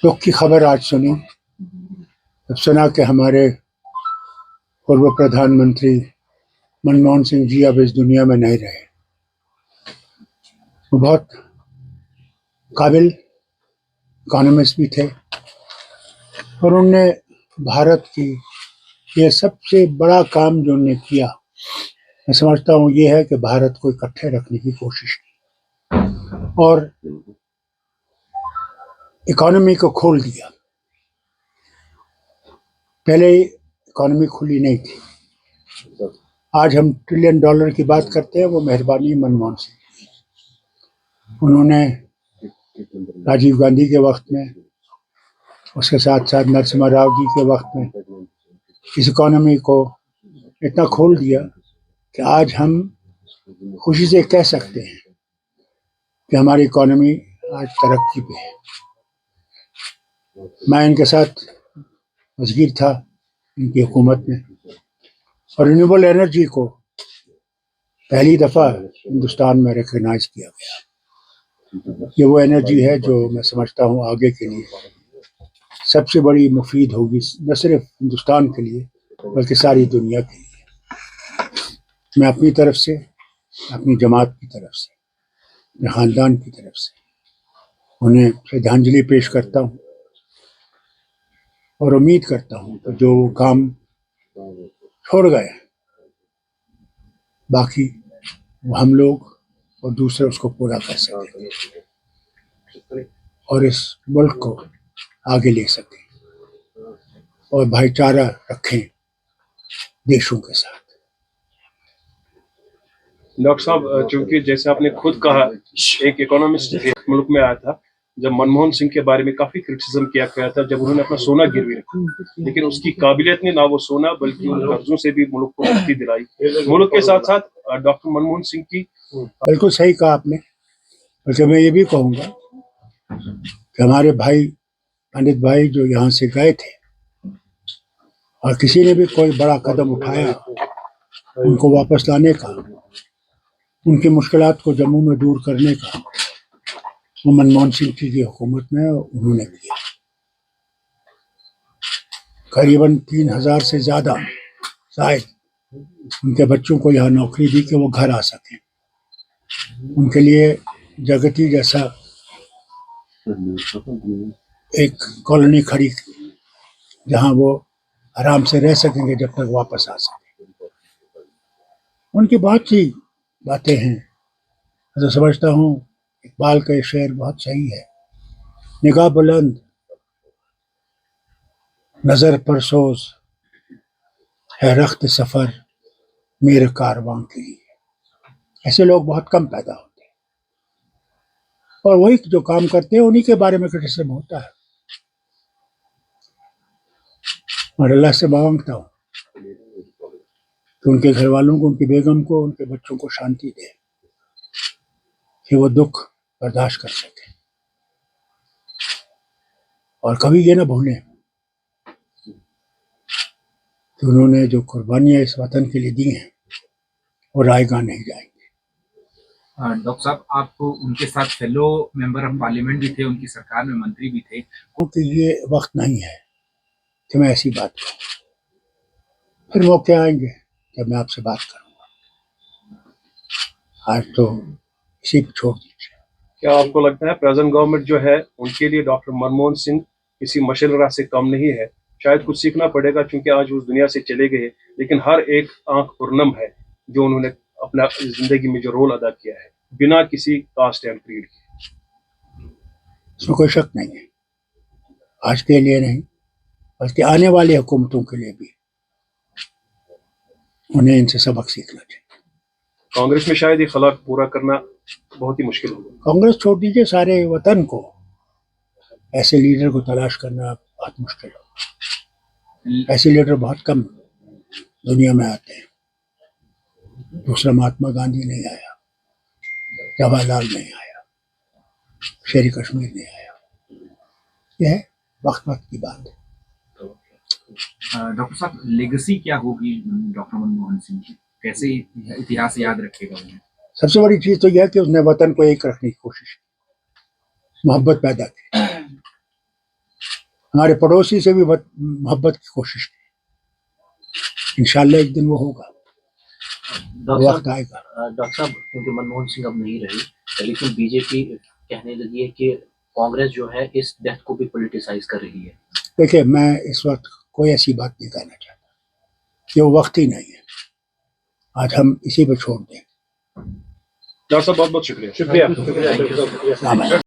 दुख की खबर आज सुनी जब सुना कि हमारे पूर्व प्रधानमंत्री मनमोहन सिंह जी अब इस दुनिया में नहीं रहे। वो बहुत काबिल इकोनॉमिस्ट भी थे और उनने भारत की ये सबसे बड़ा काम जो उन्होंने किया, मैं समझता हूँ ये है कि भारत को इकट्ठे रखने की कोशिश की और इकोनॉमी को खोल दिया। पहले इकोनॉमी खुली नहीं थी। आज हम $1 ट्रिलियन की बात करते हैं, वो मेहरबानी मनमोहन सिंह। उन्होंने राजीव गांधी के वक्त में, उसके साथ साथ नरसिम्हा राव जी के वक्त में इस इकोनॉमी को इतना खोल दिया कि आज हम खुशी से कह सकते हैं कि हमारी इकोनॉमी आज तरक्की पे है। मैं इनके साथ वज़ीर था इनकी हुकूमत में और रिन्यूएबल एनर्जी को पहली दफ़ा हिंदुस्तान में रिकग्नाइज किया गया। ये वो एनर्जी है जो मैं समझता हूँ आगे के लिए सबसे बड़ी मुफीद होगी, न सिर्फ हिंदुस्तान के लिए बल्कि सारी दुनिया के लिए। मैं अपनी तरफ से, अपनी जमात की तरफ से, अपने ख़ानदान की तरफ से उन्हें श्रद्धांजलि पेश करता हूँ और उम्मीद करता हूँ कि जो काम छोड़ गए बाकी वो हम लोग और दूसरे उसको पूरा कर सकें और इस मुल्क को आगे ले सकें और भाईचारा रखें देशों के साथ। डॉक्टर साहब, चूंकि जैसे आपने खुद कहा एक इकोनॉमिस्ट थे, मुल्क में आया था जब मनमोहन सिंह के बारे में काफी क्रिटिसिज्म किया गया था जब उन्होंने अपना सोना गिरवी रखा, लेकिन उसकी काबिलियत ने ना वो सोना बल्कि उन कर्जों से भी मुल्क को मुक्ति दिलाई। मुल्क के साथ साथ डॉक्टर मनमोहन सिंह की बिल्कुल सही कहा आपने। बल्कि मैं ये भी कहूँगा कि हमारे भाई पंडित भाई जो यहाँ से गए थे और किसी ने भी कोई बड़ा कदम उठाया उनको वापस लाने का, उनकी मुश्किलात को जम्मू में दूर करने का, वो मनमोहन सिंह की हुकूमत में उन्होंने किया। करीबन 3,000 से ज़्यादा शायद उनके बच्चों को यहाँ नौकरी दी कि वो घर आ सकें। उनके लिए जगती जैसा एक कॉलोनी खड़ी जहाँ वो आराम से रह सकेंगे जब तक वापस आ सकें। उनकी बहुत सी बातें हैं। मैं तो समझता हूँ इकबाल का शेर बहुत सही है, निगाह बुलंद नज़र परसोज है रख्त सफ़र मेरे कारवां के लिए। ऐसे लोग बहुत कम पैदा होते हैं और वही जो काम करते हैं उन्हीं के बारे में क्रिटिसिज्म होता है। और अल्लाह से मांगता हूँ कि उनके घर वालों को, उनकी बेगम को, उनके बच्चों को शांति दे कि वो दुख बर्दाश्त कर सके और कभी ये ना भूलें कि उन्होंने जो कुर्बानियाँ इस वतन के लिए दी हैं वो रायगा नहीं जाएंगी। डॉक्टर साहब, आप उनके साथ फेलो मेंबर ऑफ पार्लियामेंट भी थे, उनकी सरकार में मंत्री भी थे। क्योंकि ये वक्त नहीं है कि मैं ऐसी बात कहूँ, फिर मौके आएंगे जब मैं आपसे बात करूँगा। आज तो इसी पे छोड़ दीजिए। क्या आपको लगता है प्रेजेंट गवर्नमेंट जो है उनके लिए डॉक्टर मनमोहन सिंह किसी मशाल राह से कम नहीं है? शायद कुछ सीखना पड़ेगा क्योंकि आज उस दुनिया से चले गए, लेकिन हर एक आंख पुरनम है जो उन्होंने अपना जिंदगी में जो रोल अदा किया है बिना किसी कास्ट एंड क्रीड के। इसमें कोई शक नहीं है। आज के लिए नहीं बल्कि आने वाली हुकूमतों के लिए भी उन्हें इनसे सबक सीखना चाहिए। कांग्रेस में शायद ये खलाक पूरा करना बहुत ही मुश्किल होगा। कांग्रेस छोड़ दीजिए, सारे वतन को ऐसे लीडर को तलाश करना बहुत मुश्किल होगा। ऐसे लीडर बहुत कम दुनिया में आते हैं। दूसरा महात्मा गांधी नहीं आया, जवाहरलाल नहीं आया, शेर कश्मीर नहीं आया। यह है वक्त वक्त की बात है। डॉक्टर साहब, लेगेसी क्या होगी डॉक्टर मनमोहन सिंह की? कैसे इतिहास याद रखेगा उन्हें? सबसे बड़ी चीज तो यह है कि उसने वतन को एक रखने की कोशिश की, मोहब्बत पैदा की। ہمارے پڑوسی سے بھی محبت کی کوشش کی، انشاءاللہ ایک دن وہ ہوگا، وقت آئے گا۔ ڈاکٹر صاحب کیونکہ منموہن سنگھ اب نہیں رہی، لیکن بی جے پی کہنے لگی ہے کہ کانگریس جو ہے اس ڈیتھ کو بھی پولیٹیسائز کر رہی ہے۔ دیکھیں میں اس وقت کوئی ایسی بات نہیں کہنا چاہتا، یہ وقت ہی نہیں ہے، آج ہم اسی پہ چھوڑ دیں۔ ڈاکٹر صاحب بہت بہت شکریہ۔ Thank you. آمین۔